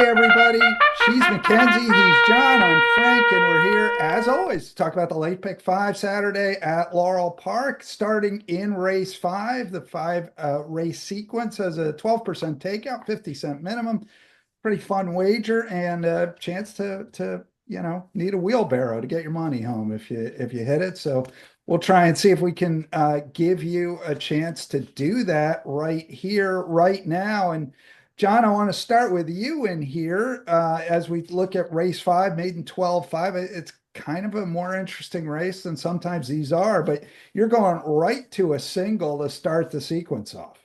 everybody. She's Mackenzie. He's John. I'm Frank, and we're here as always to talk about the late pick five Saturday at Laurel Park. Starting in race five, the five race sequence has a 12% takeout, 50-cent minimum. Pretty fun wager and a chance to need a wheelbarrow to get your money home if you hit it. So we'll try and see if we can give you a chance to do that right here, right now. And John, I want to start with you in here as we look at race five, maiden 12-5. It's kind of a more interesting race than sometimes these are, but you're going right to a single to start the sequence off.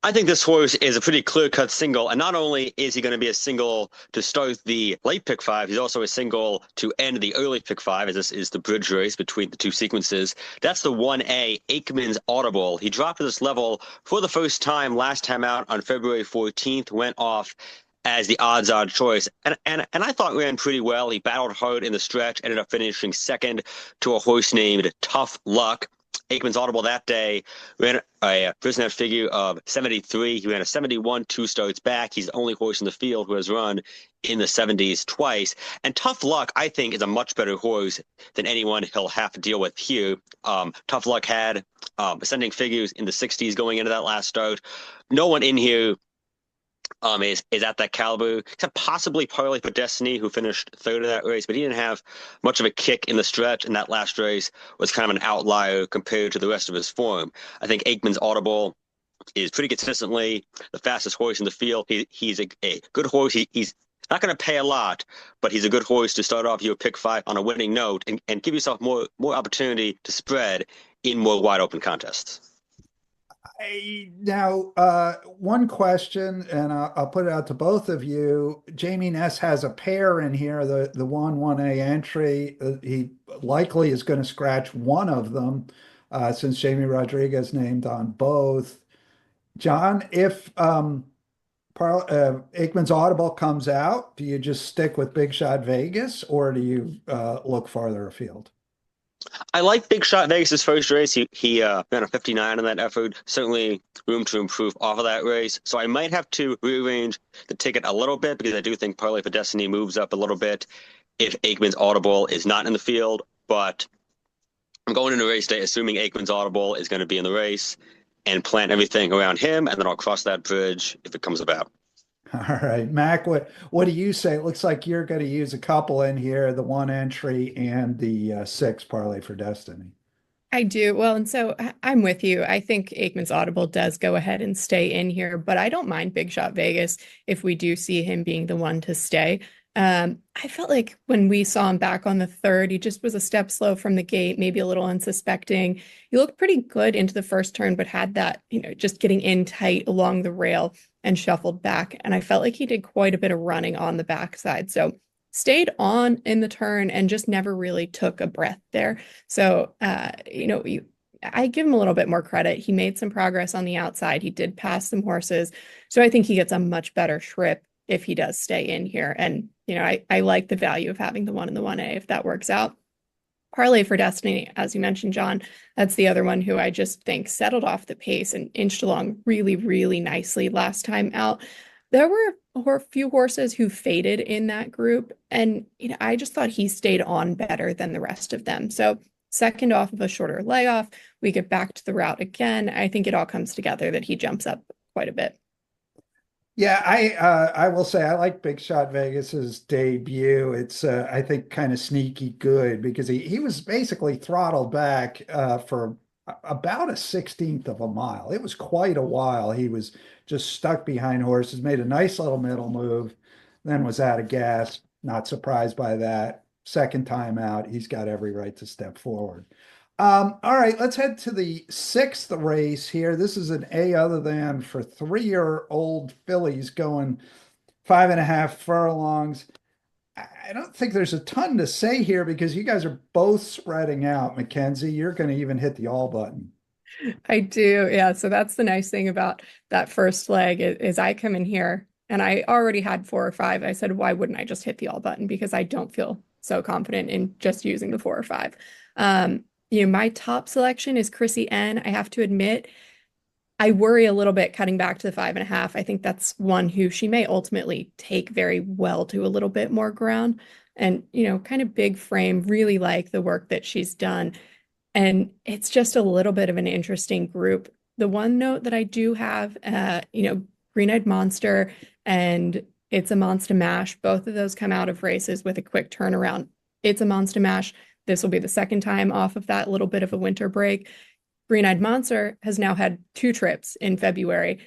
I think this horse is a pretty clear-cut single, and not only is he going to be a single to start the late pick five, he's also a single to end the early pick five, as this is the bridge race between the two sequences. That's the 1A, Aikman's Audible. He dropped to this level for the first time last time out on February 14th, went off as the odds-on choice, and I thought ran pretty well. He battled hard in the stretch, ended up finishing second to a horse named Tough Luck. Aikman's Audible that day ran a prisoner figure of 73. He ran a 71 two starts back. He's the only horse in the field who has run in the 70s twice. And Tough Luck, I think, is a much better horse than anyone he'll have to deal with here. Tough Luck had ascending figures in the 60s going into that last start. No one in here is at that caliber, except possibly Parlay for Destiny, who finished third in that race, but he didn't have much of a kick in the stretch, and that last race was kind of an outlier compared to the rest of his form. I think Aikman's Audible is pretty consistently the fastest horse in the field. He's a good horse. He's not going to pay a lot, but he's a good horse to start off your pick five on a winning note and give yourself more opportunity to spread in more wide open contests. Now, one question, and I'll put it out to both of you. Jamie Ness has a pair in here, the 1A entry. He likely is going to scratch one of them since Jamie Rodriguez named on both. John, if Aikman's Audible comes out, do you just stick with Big Shot Vegas or do you look farther afield? I like Big Shot Vegas's first race. He ran a 59 in that effort. Certainly room to improve off of that race. So I might have to rearrange the ticket a little bit because I do think Parlay for Destiny moves up a little bit if Aikman's Audible is not in the field. But I'm going into race day assuming Aikman's Audible is going to be in the race and plan everything around him, and then I'll cross that bridge if it comes about. All right, Mac, what do you say? It looks like you're going to use a couple in here, the one entry and the six parlay for destiny. I do. Well, and so I'm with you. I think Aikman's Audible does go ahead and stay in here, but I don't mind Big Shot Vegas if we do see him being the one to stay. I felt like when we saw him back on the third, he just was a step slow from the gate, maybe a little unsuspecting. He looked pretty good into the first turn, but had that, just getting in tight along the rail and shuffled back. And I felt like he did quite a bit of running on the backside. So stayed on in the turn and just never really took a breath there. So, I give him a little bit more credit. He made some progress on the outside. He did pass some horses. So I think he gets a much better trip if he does stay in here. And, I like the value of having the one in the 1A if that works out. Parlay for Destiny, as you mentioned, John, that's the other one who I just think settled off the pace and inched along really, really nicely last time out. There were a few horses who faded in that group, and I just thought he stayed on better than the rest of them. So second off of a shorter layoff, we get back to the route again. I think it all comes together that he jumps up quite a bit. Yeah, I will say I like Big Shot Vegas's debut. It's I think kind of sneaky good because he was basically throttled back for about a 16th of a mile. It was quite a while. He was just stuck behind horses, made a nice little middle move, then was out of gas. Not surprised by that. Second time out, he's got every right to step forward. All right, let's head to the sixth race here. This is an A other than for 3-year-old fillies going 5.5 furlongs. I don't think there's a ton to say here because you guys are both spreading out. Mackenzie, you're going to even hit the all button. I do. Yeah. So that's the nice thing about that first leg is I come in here and I already had 4 or 5. I said, why wouldn't I just hit the all button? Because I don't feel so confident in just using the 4 or 5. My top selection is Chrissy N. I have to admit, I worry a little bit cutting back to the 5.5. I think that's one who she may ultimately take very well to a little bit more ground. And, kind of big frame, really like the work that she's done. And it's just a little bit of an interesting group. The one note that I do have, Green-Eyed Monster and It's a Monster Mash, both of those come out of races with a quick turnaround. It's a Monster Mash. This will be the second time off of that little bit of a winter break. Green-Eyed Monster has now had 2 trips in February,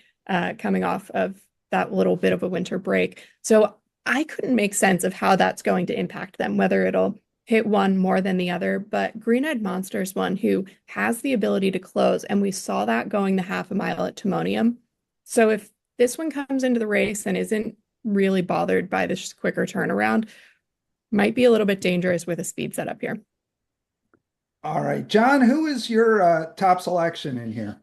coming off of that little bit of a winter break. So I couldn't make sense of how that's going to impact them, whether it'll hit one more than the other. But Green-Eyed Monster is one who has the ability to close, and we saw that going the half a mile at Timonium. So if this one comes into the race and isn't really bothered by this quicker turnaround, might be a little bit dangerous with a speed setup here. All right, John, who is your top selection in here?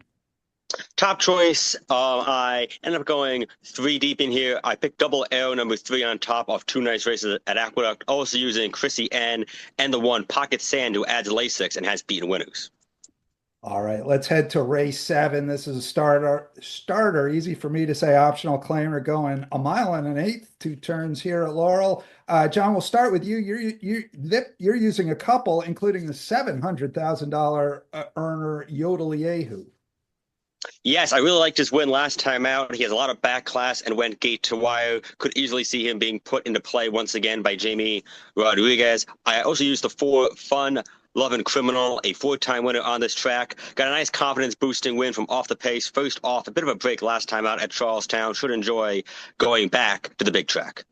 Top choice, I ended up going 3 deep in here. I picked double arrow number 3 on top of 2 nice races at Aqueduct, also using Chrissy N and the one Pocket Sand, who adds Lasix and has beaten winners. All right, let's head to race 7. This is a starter, easy for me to say, optional claimer going a mile and an eighth, 2 turns here at Laurel. John, we'll start with you. You're using a couple, including the $700,000 earner Yodel Yehu. Yes, I really liked his win last time out. He has a lot of back class and went gate to wire. Could easily see him being put into play once again by Jamie Rodriguez. I also used the 4 Fun Lovin' Criminal, a 4-time winner on this track. Got a nice confidence boosting win from off the pace. First off, a bit of a break last time out at Charlestown. Should enjoy going back to the big track.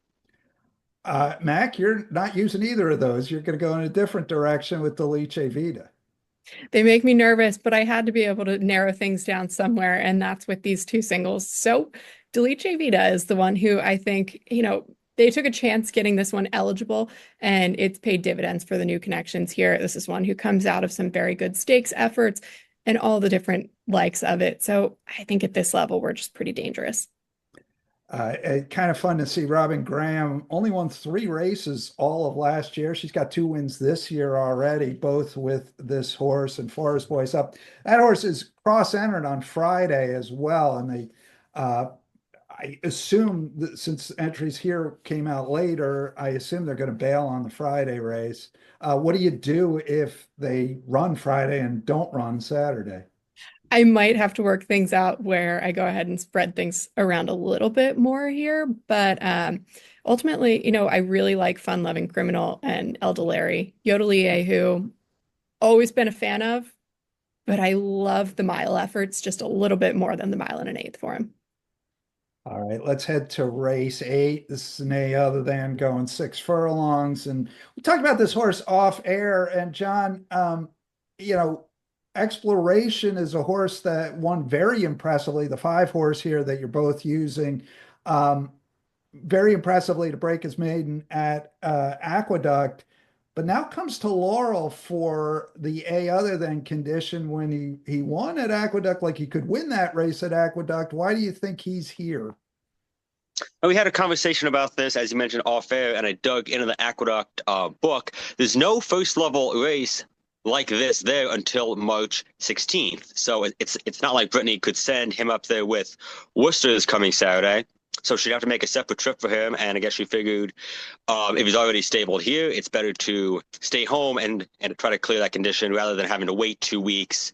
Mac, you're not using either of those. You're going to go in a different direction with the Liche Vita. They make me nervous, but I had to be able to narrow things down somewhere, and that's with these 2 singles. So Delice Vita is the one who I think, they took a chance getting this one eligible, and it's paid dividends for the new connections here. This is one who comes out of some very good stakes efforts and all the different likes of it. So I think at this level, we're just pretty dangerous. Kind of fun to see Robin Graham only won 3 races all of last year. She's got 2 wins this year already, both with this horse and Forest Boys Up. That horse is cross-entered on Friday as well, and I assume that since entries here came out later, I assume they're going to bail on the Friday race. What do you do if they run Friday and don't run Saturday? I might have to work things out where I go ahead and spread things around a little bit more here. But ultimately, I really like Fun Loving Criminal and El Delary. Yodelie, who always been a fan of, but I love the mile efforts just a little bit more than the mile and an eighth for him. All right, let's head to race 8. This is nay other than going 6 furlongs. And we talked about this horse off air. And John, Exploration is a horse that won very impressively, the 5 horse here that you're both using, very impressively to break his maiden at Aqueduct, but now comes to Laurel for the A other than condition when he won at Aqueduct, like he could win that race at Aqueduct. Why do you think he's here? We had a conversation about this, as you mentioned, off air, and I dug into the Aqueduct book. There's no first level race like this there until March 16th. So it's not like Brittany could send him up there with Worcester's coming Saturday. So she'd have to make a separate trip for him. And I guess she figured if he's already stabled here, it's better to stay home and try to clear that condition rather than having to wait 2 weeks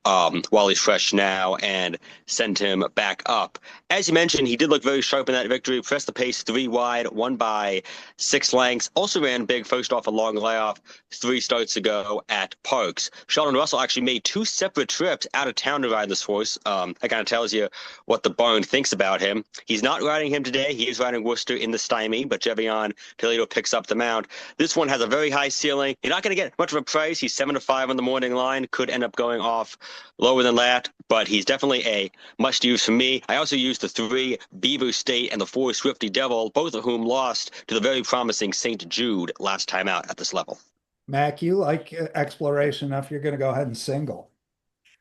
while he's fresh now and send him back up. As you mentioned, he did look very sharp in that victory, pressed the pace 3 wide, won by 6 lengths, also ran big first off a long layoff 3 starts ago at Parks. Sheldon Russell actually made 2 separate trips out of town to ride this horse. That kind of tells you what the barn thinks about him. He's not riding him today. He is riding Worcester in the stymie, but Jevion Toledo picks up the mount. This one has a very high ceiling. You're not going to get much of a price. He's 7-5 on the morning line, could end up going off lower than that, but he's definitely a must use for me. I also used the 3 Beaver State and the 4 Swifty Devil, both of whom lost to the very promising St. Jude last time out at this level. Mac, you like Exploration enough, you're going to go ahead and single.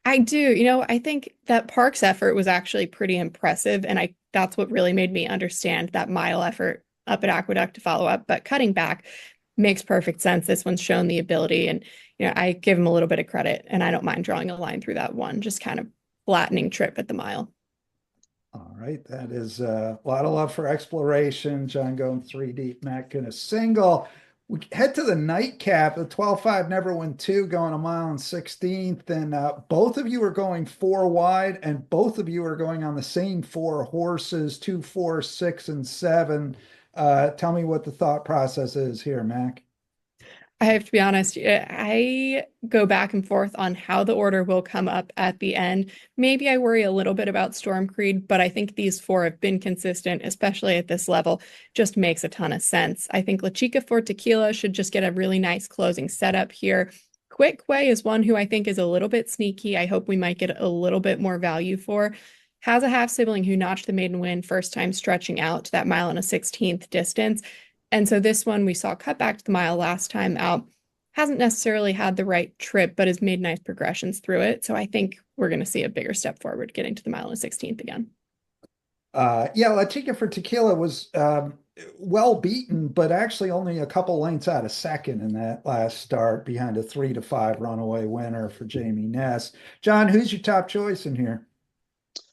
I do. I think that Park's effort was actually pretty impressive, and that's what really made me understand that mile effort up at Aqueduct to follow up. But cutting back makes perfect sense. This one's shown the ability, and I give him a little bit of credit, and I don't mind drawing a line through that one, just kind of flattening trip at the mile. All right, that is a lot of love for exploration. John going 3 deep, Matt going a single. We head to the nightcap. The 12.5 never win two, going a mile and 16th. And both of you are going 4 wide, and both of you are going on the same 4 horses, 2, 4, 6, and 7. Tell me what the thought process is here, Mac. I have to be honest, I go back and forth on how the order will come up at the end. Maybe I worry a little bit about Storm Creed, but I think these four have been consistent, especially at this level. Just makes a ton of sense. I think La Chica for Tequila should just get a really nice closing setup here. Quick Way is one who I think is a little bit sneaky. I hope we might get a little bit more value for. Has a half sibling who notched the maiden win first time stretching out to that mile and a 16th distance. And so this one we saw cut back to the mile last time out. Hasn't necessarily had the right trip, but has made nice progressions through it. So I think we're going to see a bigger step forward getting to the mile and 16th again. Yeah, La Chica for Tequila was well beaten, but actually only a couple lengths out of second in that last start behind a 3-5 runaway winner for Jamie Ness. John, who's your top choice in here?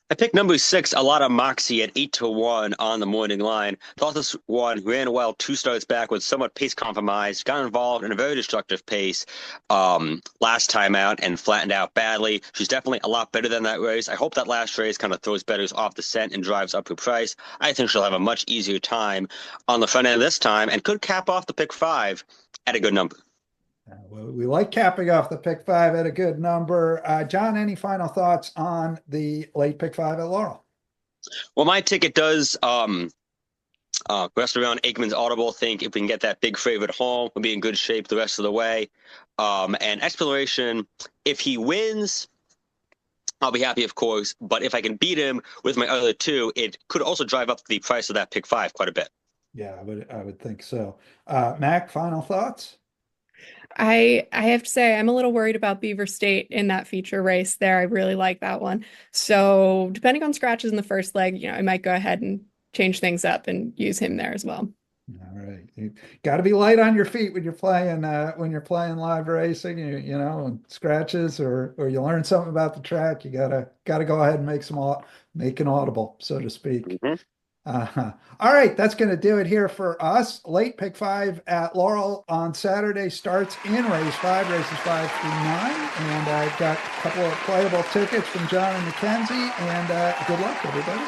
I picked number 6, a lot of moxie at 8-1 on the morning line. Thought this one ran well 2 starts back with somewhat pace compromised, got involved in a very destructive pace last time out and flattened out badly. She's definitely a lot better than that race. I hope that last race kind of throws bettors off the scent and drives up her price. I think she'll have a much easier time on the front end this time and could cap off the pick 5 at a good number. We like capping off the pick 5 at a good number. John, any final thoughts on the late pick 5 at Laurel? Well, my ticket does rest around Aikman's Audible. Think if we can get that big favorite home, we'll be in good shape the rest of the way. And Exploration, if he wins, I'll be happy, of course. But if I can beat him with my other 2, it could also drive up the price of that pick 5 quite a bit. Yeah, I would think so. Mac, final thoughts? I have to say I'm a little worried about Beaver State in that feature race there. I really like that one. So depending on scratches in the first leg, I might go ahead and change things up and use him there as well. All right. You got to be light on your feet when you're playing live racing, and scratches or you learn something about the track, you gotta go ahead and make an audible, so to speak. Mm-hmm. All right, that's going to do it here for us. Late pick 5 at Laurel on Saturday starts in race 5, races 5 through 9. And I've got a couple of playable tickets from John and Mackenzie. And good luck, everybody.